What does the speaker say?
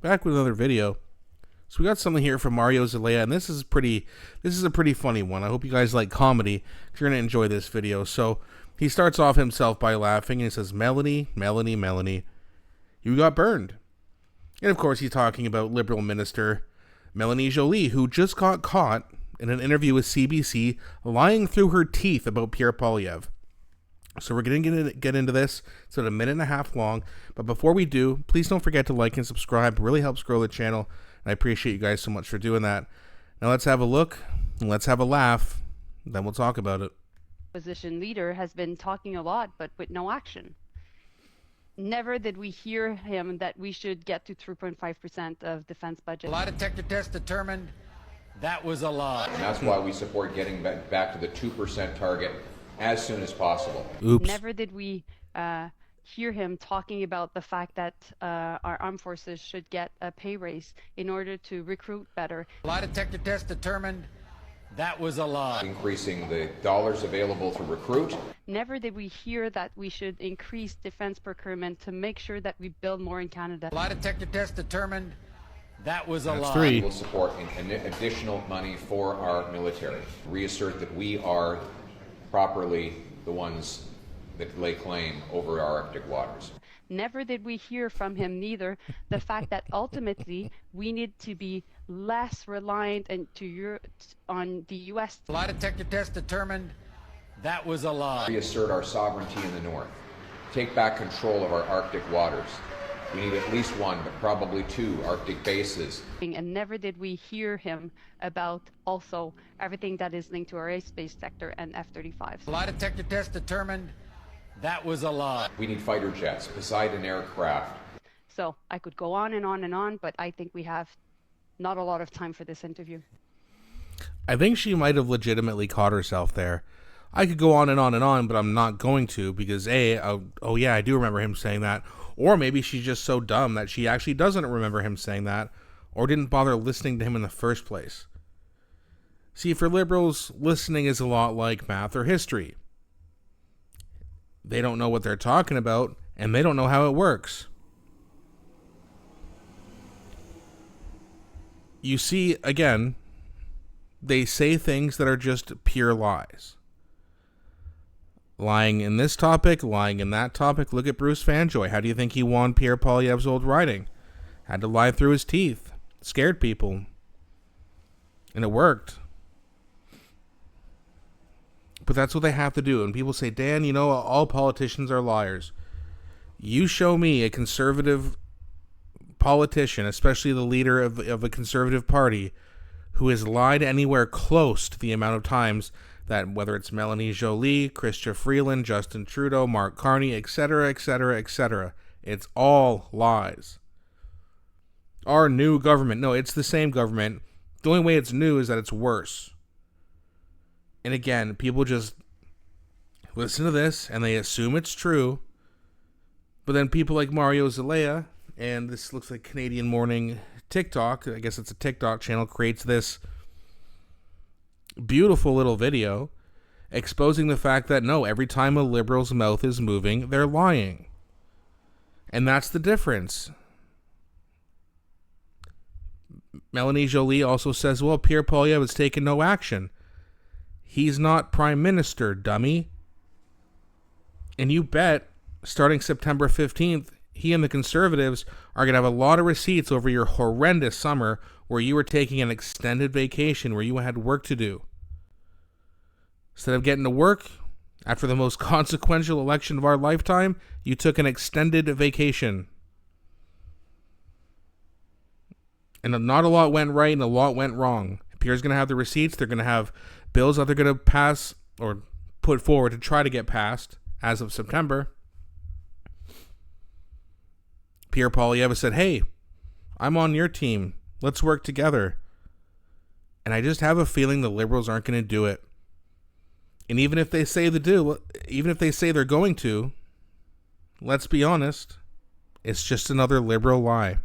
back with another video. So we got something here from Mario Zelaya, and this is a pretty funny one. I hope you guys like comedy, because you're going to enjoy this video. So he starts off himself by laughing, and he says, Melanie, Melanie, Melanie, you got burned. And of course he's talking about Liberal Minister Melanie Joly, who just got caught in an interview with CBC lying through her teeth about Pierre Poilievre. So we're going to get into this. It's about a minute and a half long. But before we do, please don't forget to like and subscribe. It really helps grow the channel. And I appreciate you guys so much for doing that. Now let's have a look. And let's have a laugh. Then we'll talk about it. Opposition leader has been talking a lot, but with no action. Never did we hear him that we should get to 3.5% of defense budget. A lie detector test determined that was a lie. And that's why we support getting back to the 2% target as soon as possible. Oops. Never did we hear him talking about the fact that our armed forces should get a pay raise in order to recruit better. A lie detector test determined that was a lie. Increasing the dollars available to recruit. Never did we hear that we should increase defense procurement to make sure that we build more in Canada. A lie detector test determined that was a That's lie. three. We will support additional money for our military. Reassert that we are properly the ones that lay claim over our Arctic waters. Never did we hear from him neither the fact that ultimately we need to be less reliant on the U.S. A lie detector test determined that was a lie. Reassert our sovereignty in the north. Take back control of our Arctic waters. We need at least one, but probably two Arctic bases. And never did we hear him about also everything that is linked to our airspace sector and F-35. A lie detector test determined that was a lie. We need fighter jets, Poseidon aircraft. So I could go on and on and on, but I think we have not a lot of time for this interview. I think she might have legitimately caught herself there. I could go on and on and on, but I'm not going to because oh yeah, I do remember him saying that. Or maybe she's just so dumb that she actually doesn't remember him saying that or didn't bother listening to him in the first place. See, for liberals, listening is a lot like math or history. They don't know what they're talking about, and they don't know how it works. You see, again, they say things that are just pure lies. Lying in this topic, lying in that topic. Look at Bruce Fanjoy. How do you think he won Pierre Poilievre's old riding? Had to lie through his teeth. Scared people. And it worked. But that's what they have to do. And people say, Dan, you know, all politicians are liars. You show me a conservative politician, especially the leader of a conservative party, who has lied anywhere close to the amount of times that, whether it's Melanie Joly, Chrystia Freeland, Justin Trudeau, markcarney, etc., etc., etc., it's all lies. Our new government, no, it's the same government. The only way it's new is that it's worse. And again, people just listen to this and they assume it's true. But then people like Mario Zelaya, and this looks like Canadian Morning TikTok, I guess it's a TikTok channel, creates this beautiful little video exposing the fact that no, every time a liberal's mouth is moving, they're lying. And that's the difference. Melanie Joly also says, well, Pierre Poilievre has taken no action. He's not prime minister, dummy. And you bet, starting September 15th, he and the Conservatives are going to have a lot of receipts over your horrendous summer where you were taking an extended vacation, where you had work to do. Instead of getting to work after the most consequential election of our lifetime, you took an extended vacation. And not a lot went right and a lot went wrong. Pierre's going to have the receipts. They're going to have bills that they're going to pass or put forward to try to get passed as of September. Pierre Poilievre said, hey, I'm on your team. Let's work together. And I just have a feeling the liberals aren't going to do it. And even if they say they're going to, let's be honest, it's just another liberal lie.